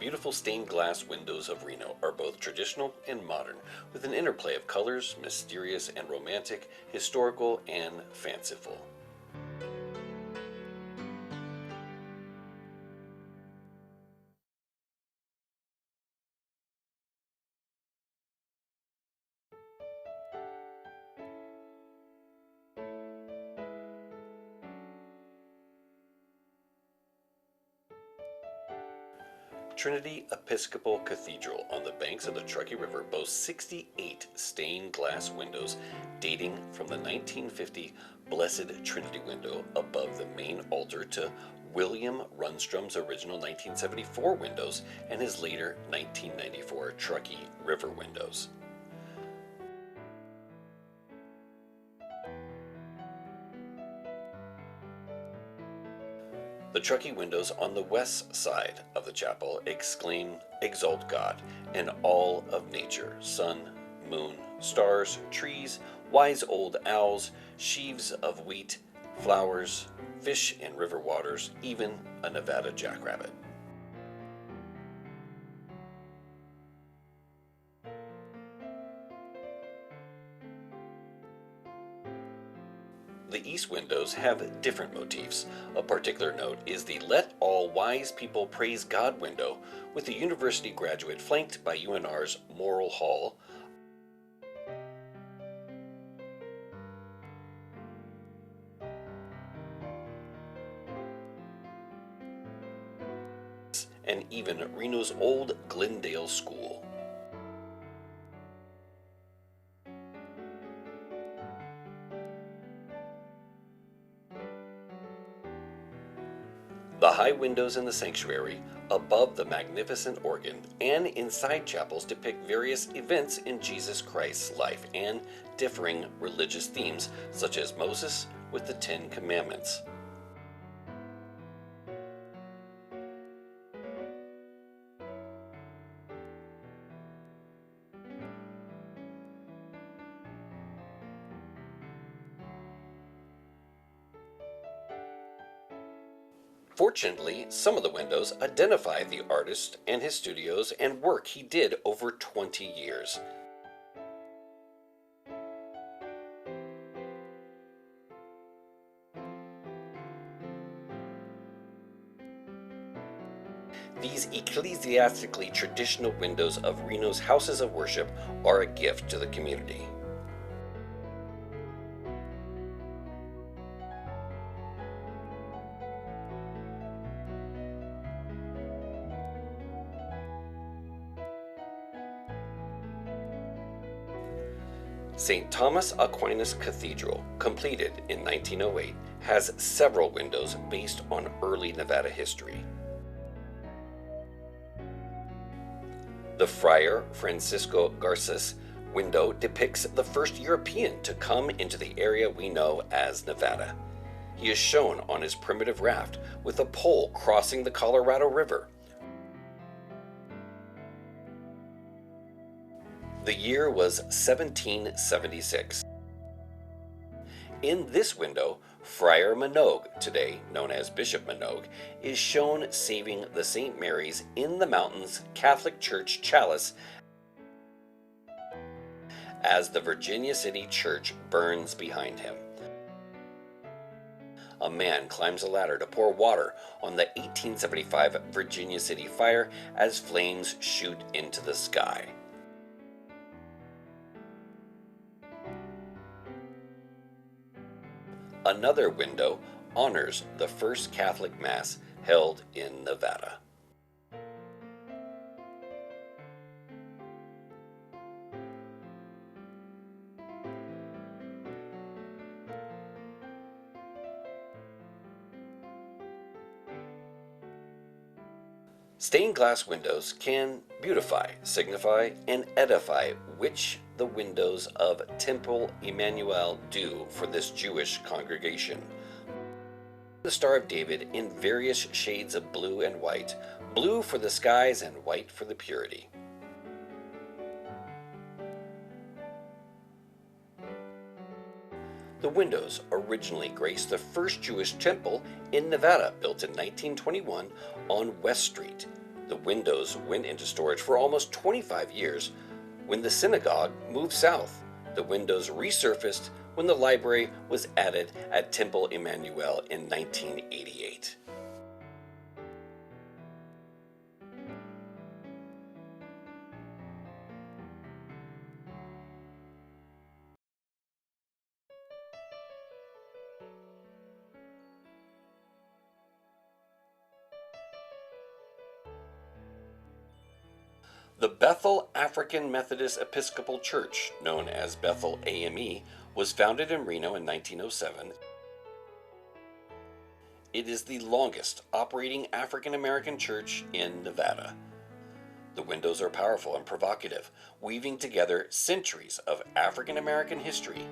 beautiful stained glass windows of Reno are both traditional and modern, with an interplay of colors, mysterious and romantic, historical and fanciful. Trinity Episcopal Cathedral on the banks of the Truckee River boasts 68 stained glass windows dating from the 1950 Blessed Trinity window above the main altar to William Runstrom's original 1974 windows and his later 1994 Truckee River windows. The Truckee windows on the west side of the chapel exclaim, "Exalt God, and all of nature, sun, moon, stars, trees, wise old owls, sheaves of wheat, flowers, fish and river waters, even a Nevada jackrabbit." The east windows have different motifs. Of particular note is the "Let All Wise People Praise God" window, with the university graduate flanked by UNR's Moral Hall, and even Reno's old Glendale School. The high windows in the sanctuary, above the magnificent organ, and inside chapels depict various events in Jesus Christ's life and differing religious themes, such as Moses with the Ten Commandments. Fortunately, some of the windows identify the artist and his studios and work he did over 20 years. These ecclesiastically traditional windows of Reno's houses of worship are a gift to the community. St. Thomas Aquinas Cathedral, completed in 1908, has several windows based on early Nevada history. The Friar Francisco Garces window depicts the first European to come into the area we know as Nevada. He is shown on his primitive raft with a pole crossing the Colorado River. The year was 1776. In this window, Friar Minogue, today known as Bishop Minogue, is shown saving the St. Mary's in the Mountains Catholic Church chalice as the Virginia City Church burns behind him. A man climbs a ladder to pour water on the 1875 Virginia City fire as flames shoot into the sky. Another window honors the first Catholic Mass held in Nevada. Stained glass windows can beautify, signify, and edify, which the windows of Temple Emmanuel do for this Jewish congregation. The Star of David in various shades of blue and white, blue for the skies and white for the purity. The windows originally graced the first Jewish temple in Nevada, built in 1921 on West Street. The windows went into storage for almost 25 years. When the synagogue moved south, the windows resurfaced when the library was added at Temple Emmanuel in 1988. The Bethel African Methodist Episcopal Church, known as Bethel AME, was founded in Reno in 1907. It is the longest operating African American church in Nevada. The windows are powerful and provocative, weaving together centuries of African American history.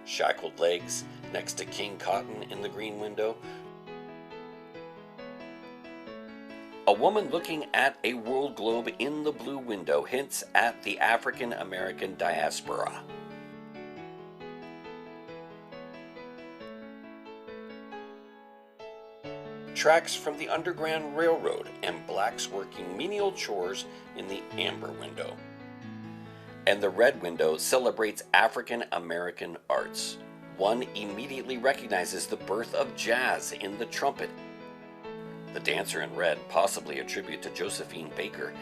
Shackled legs next to King Cotton in the green window. A woman looking at a world globe in the blue window hints at the African American diaspora. Tracks from the Underground Railroad and blacks working menial chores in the amber window. And the red window celebrates African American arts. One immediately recognizes the birth of jazz in the trumpet. The dancer in red, possibly a tribute to Josephine Baker.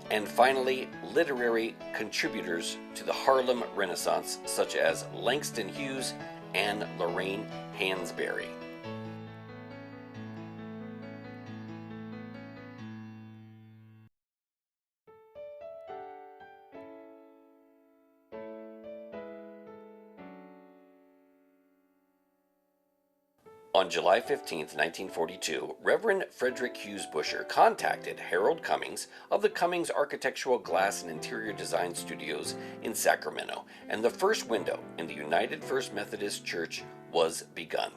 And finally, literary contributors to the Harlem Renaissance, such as Langston Hughes and Lorraine Hansberry. On July 15, 1942, Reverend Frederick Hughes Busher contacted Harold Cummings of the Cummings Architectural Glass and Interior Design Studios in Sacramento, and the first window in the United First Methodist Church was begun.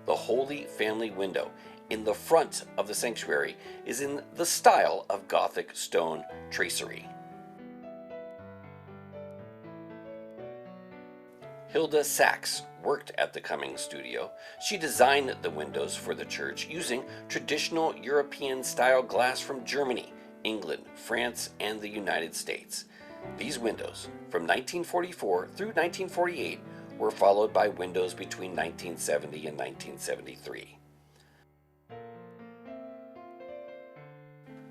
The Holy Family window in the front of the sanctuary is in the style of Gothic stone tracery. Hilda Sachs worked at the Cummings studio. She designed the windows for the church using traditional European-style glass from Germany, England, France, and the United States. These windows, from 1944 through 1948, were followed by windows between 1970 and 1973.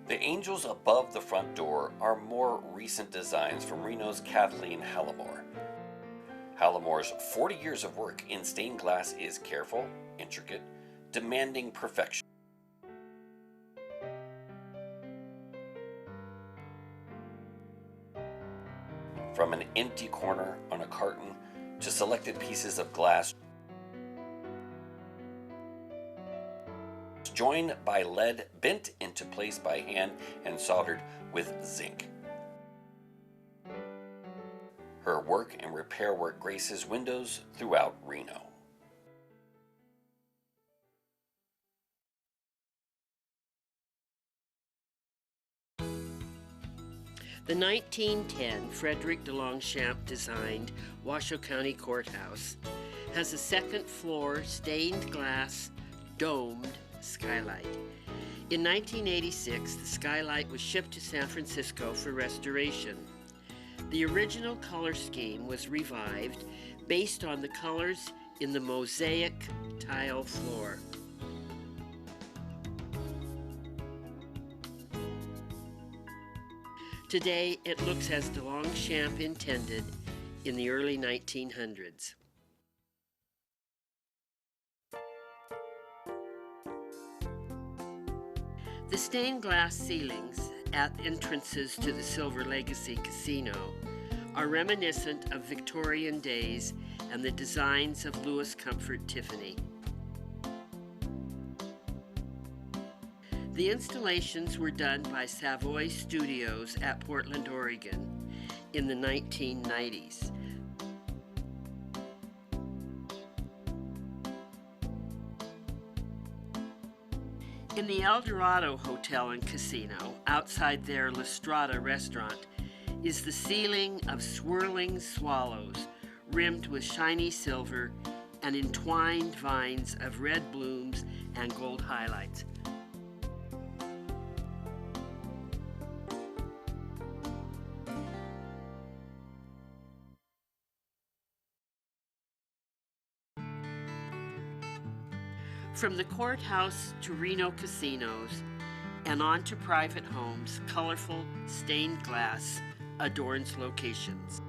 The angels above the front door are more recent designs from Reno's Kathleen Hallimore. Hallimore's 40 years of work in stained glass is careful, intricate, demanding perfection. From an empty corner on a carton to selected pieces of glass joined by lead bent into place by hand and soldered with zinc. Her work and repair work graces windows throughout Reno. The 1910 Frederick de Longchamp designed Washoe County Courthouse has a second floor stained glass domed skylight. In 1986, the skylight was shipped to San Francisco for restoration. The original color scheme was revived based on the colors in the mosaic tile floor. Today, it looks as de Longchamp intended in the early 1900s. The stained glass ceilings at entrances to the Silver Legacy Casino are reminiscent of Victorian days and the designs of Louis Comfort Tiffany. The installations were done by Savoy Studios at Portland, Oregon in the 1990s. In the El Dorado Hotel and Casino, outside their La Strada restaurant, is the ceiling of swirling swallows rimmed with shiny silver and entwined vines of red blooms and gold highlights. From the courthouse to Reno casinos and on to private homes, colorful stained glass adorns locations.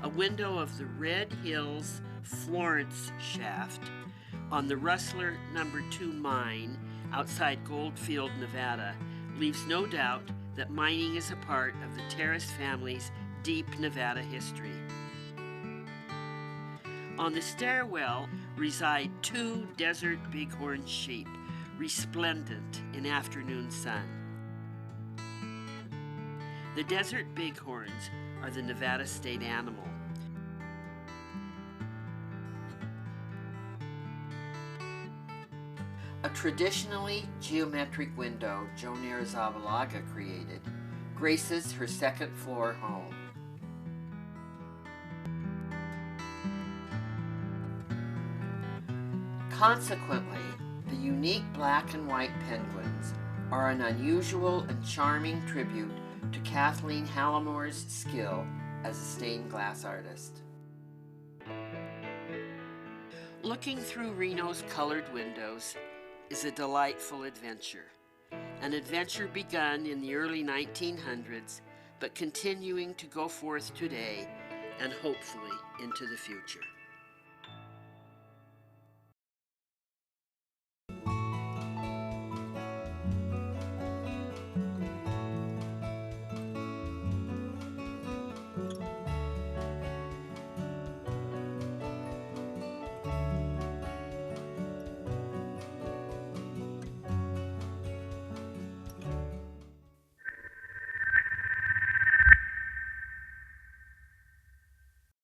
A window of the Red Hills Florence shaft on the Rustler No. 2 mine outside Goldfield, Nevada, leaves no doubt that mining is a part of the Terrace family's deep Nevada history. On the stairwell reside 2 desert bighorn sheep, resplendent in afternoon sun. The desert bighorns are the Nevada state animal. A traditionally geometric window Joan Arrizabalaga created graces her second-floor home. Consequently, the unique black and white penguins are an unusual and charming tribute to Kathleen Hallamore's skill as a stained glass artist. Looking through Reno's colored windows is a delightful adventure. An adventure begun in the early 1900s, but continuing to go forth today and hopefully into the future.